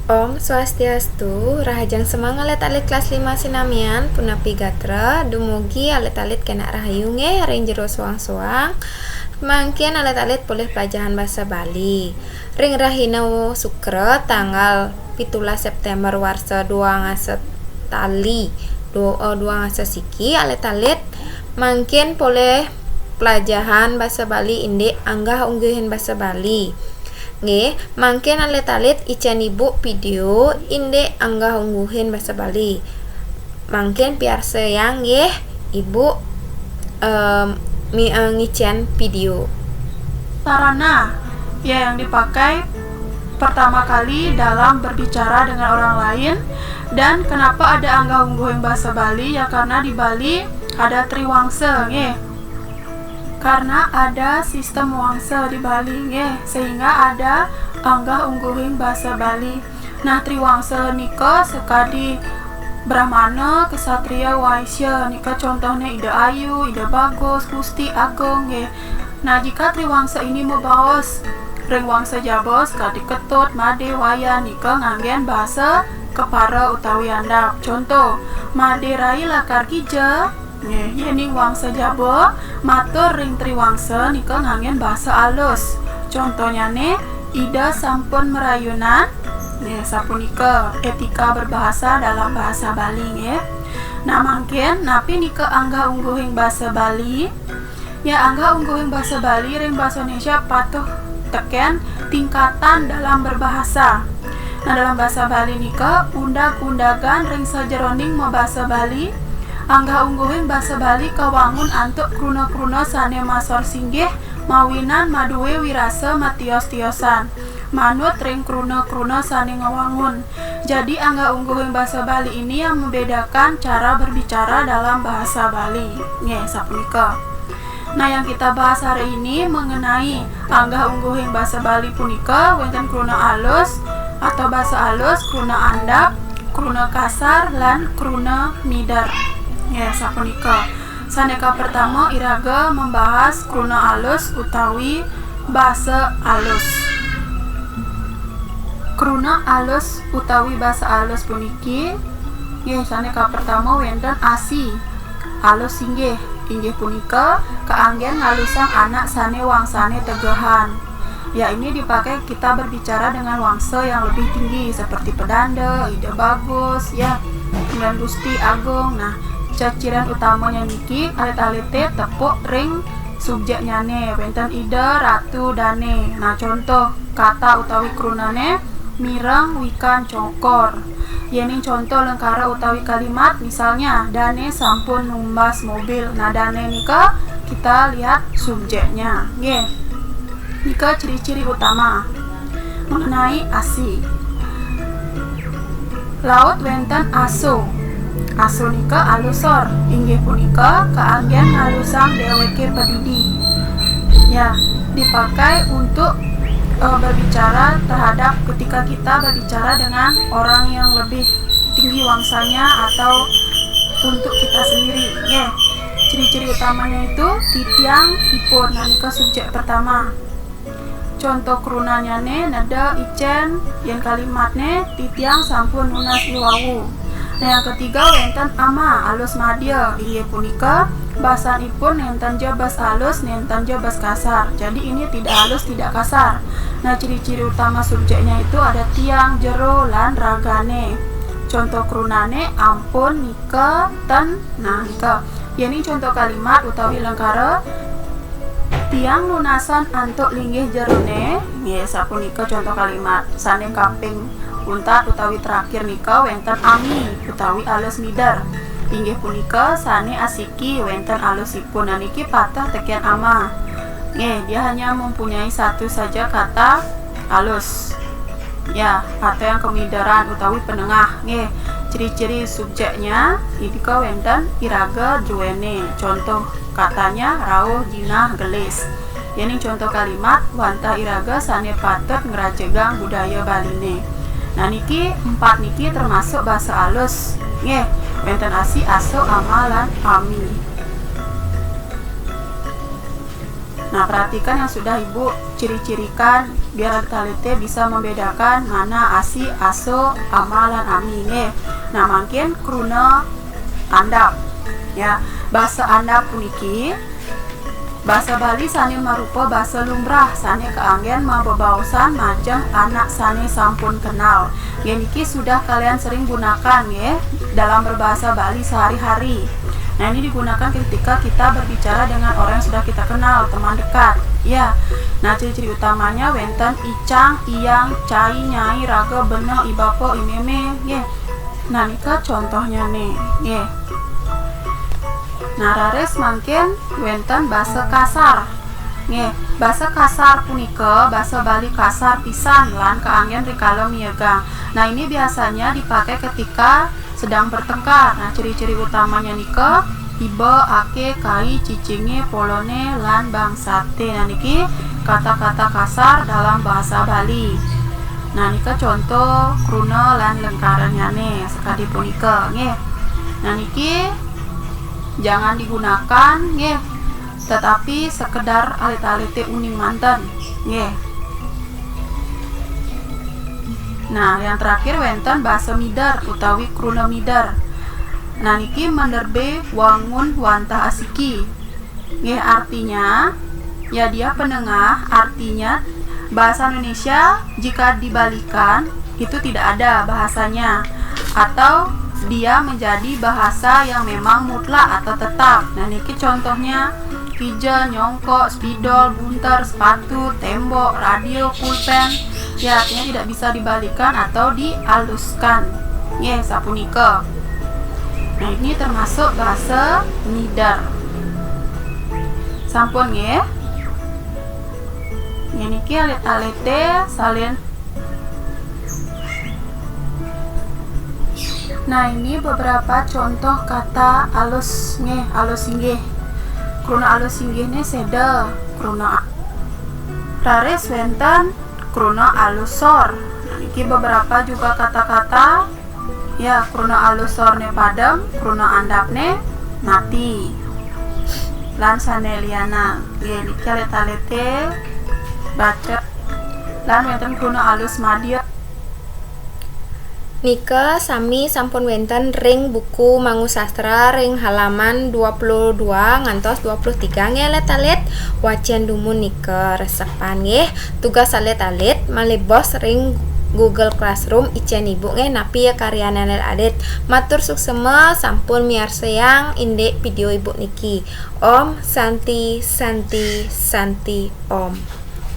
Om Swastiastu, Rahajang Semang alit-alit kelas 5 Sinamian, Punapi Gatra, Dumugi alit-alit kena rahayu nge, ring jero suang-suang, mangkian alit-alit boleh pelajaran bahasa Bali. Ring rahina sukra tanggal 17 September warsa 2 ngasa tali, 2 ngasa siki alit-alit mangkian boleh pelajaran bahasa Bali inde anggah ungguhin bahasa Bali. Nggih, mangken alit-alit ican ibu video inde anggah ungguhin bahasa Bali. Mangken piar sayang nggih ibu ngician video. Sarana yang dipakai pertama kali dalam berbicara dengan orang lain. Dan kenapa ada anggah ungguhin bahasa Bali? Ya karena di Bali ada triwangsa nggih. Karena ada sistem wangsa di Bali nggih, sehingga ada anggah ungguhin bahasa Bali. Nah, triwangsa nika sekadi Brahmana, Kesatria, Waisya nika contohnya Ida Ayu, Ida Bagus, Gusti Agung nggih. Nah, jika triwangsa ini membawas ring wangsa Jabos, kadi Ketut, Made, Wayan nika nganggen bahasa Kepara utawi andap. Contoh, Made Rai Lakar Kija yeni wangsa Jabo matur ring triwangsa nika nganggen bahasa alus. Contohnya Ida sampun merayunan sapunika etika berbahasa dalam bahasa Bali nggih. Nah mangken napi nika anggah ungguhin bahasa Bali. Ya anggah ungguhin bahasa Bali ring bahasa Indonesia patuh teken tingkatan dalam berbahasa. Nah dalam bahasa Bali nika undag-undagan ring sajeroning mau bahasa Bali anggah ungguhin bahasa Bali kawangun antuk kruna-kruna sane masor singgih mawinan maduwe wirasa matios-tiosan manut ring kruna-kruna sane ngawangun. Jadi anggah ungguhin bahasa Bali ini yang membedakan cara berbicara dalam bahasa Bali nggih sapunika. Nah yang kita bahas hari ini mengenai anggah ungguhin bahasa Bali punika wonten kruna alus atau bahasa alus, kruna andap, kruna kasar lan kruna midar. Ya, sapunika. Saneka pertama iraga membahas kruna alus utawi bahasa alus. Kruna alus utawi bahasa alus puniki nggih saneka pertama wonten asi. Alus inggih punika kaanggen ngalusang anak sane wangsane tegahan. Ya ini dipakai kita berbicara dengan wangsa yang lebih tinggi seperti Pedanda, Ida Bagus, ya, kemudian Gusti Agung. Nah, caciran utamanya niki alit-alite tepuk ring subjeknya wenten Ida, Ratu, Dane. Nah contoh kata utawi krunane mireng, wikan, cokor. Yeni contoh lengkara utawi kalimat misalnya Dane sampun numbas mobil. Nah Dane nika kita lihat subjeknya nggih. Nika ciri-ciri utama mengenai asi. Laut wenten aso. Aso nika alusor inggih punika kaanggen ngalusang dheweke pedidi. Ya, dipakai untuk berbicara terhadap ketika kita berbicara dengan orang yang lebih tinggi wangsanya atau untuk kita sendiri. Ya, ciri-ciri utamanya itu titiang ipun. Nah, nika subjek pertama. Contoh krunanya nada icen yang kalimatnya titiang sampun nunas iwawu. Nah yang ketiga wenten ama alus madya iya punika bahasanipun nenten jabas alus nenten jabas kasar. Jadi ini tidak halus tidak kasar. Nah ciri-ciri utama subjeknya itu ada tiang, jero, lan ragane. Contoh krunane ampun, nika, ten. Nah nika ini contoh kalimat utawi lengkara tiang lunasan antuk linggih jerone nggih sapunika contoh kalimat. Sane kaping untat utawi terakhir nika wenten ami utawi alus midar. Inggih punika sane asiki wenten alusipun. Nah niki patah tekian ama. Nggih, dia hanya mempunyai satu saja kata alus. Ya, atau yang kemidaran utawi penengah. Nggih, ciri-ciri subjeknya inika wenten iraga juwene. Contoh katanya rawuh jinah gelis. Ini contoh kalimat wanta iraga sane patut ngerajegang budaya Baline. Nah niki 4 niki termasuk bahasa alus. Nggih, wenten asi, aso, amalan, ami. Nah perhatikan yang sudah ibu ciri-cirikan biar alit-alite bisa membedakan mana asi, aso, amalan ami nggih. Nah, mungkin kruna andap ya. Bahasa andap puniki bahasa Bali sane marupa bahasa lumrah sane keanggen mabebausan macam anak sane sampun kenal. Niki sudah kalian sering gunakan ya dalam berbahasa Bali sehari-hari. Nah, ini digunakan ketika kita berbicara dengan orang yang sudah kita kenal, teman dekat. Ya. Nah, ciri-ciri utamanya wenten icang, iyang, cai, nyai, raga, beno, ibako, imeme, ya. Nah, nika contohnya nih, ya. Nah, rares mungkin wenten bahasa kasar. Nggih, bahasa kasar punika bahasa Bali kasar pisan lan keanggen rikala miyagang. Nah, ini biasanya dipakai ketika sedang bertengkar. Nah, ciri-ciri utamanya nika iba, ake, kai, cicinge, polone, lan bangsate. Nah, niki kata-kata kasar dalam bahasa Bali. Nah, nika contoh kruna lan lengkarannya nih sekali punika nggih. Nah, niki jangan digunakan nggih, tetapi sekedar alit-alite uning manten nggih. Nah, yang terakhir wenten bahasa midar utawi kruna midar. Nah, niki menerbe wangun wantah asiki nggih, artinya ya dia penengah, artinya bahasa Indonesia jika dibalikan itu tidak ada bahasanya, atau dia menjadi bahasa yang memang mutlak atau tetap. Nah, niki contohnya pija, nyongkok, spidol, buntar, sepatu, tembok, radio, pulpen. Ya, artinya tidak bisa dibalikan atau dialuskan. Ya, sapunika. Nah, ini termasuk bahasa midar. Sampun ya. Ini niki alit-alite salin. Nah, ini beberapa contoh kata alus nggih, alus inggih. Kruna alus inggih ne seda, kruna rares wenten kruna alus sor. Nah, iki beberapa juga kata-kata ya kruna alus sor ne padam, kruna andap ne mati. Lan saneliana, nggih niki alit-alite baca. Lan wenten kruna alus madya. Nika sami sampun wenten ring buku Mangu Sastra ring halaman 22 ngantos 23 nggih alit-alit. Wajan dumun nika resepan nggih. Tugas alit-alit malebos ring Google Classroom ijen ibu nggih napi ya karyane alit-alit. Matur suksema sampun miarsayang indek video ibu niki. Om Santi Santi Santi Om.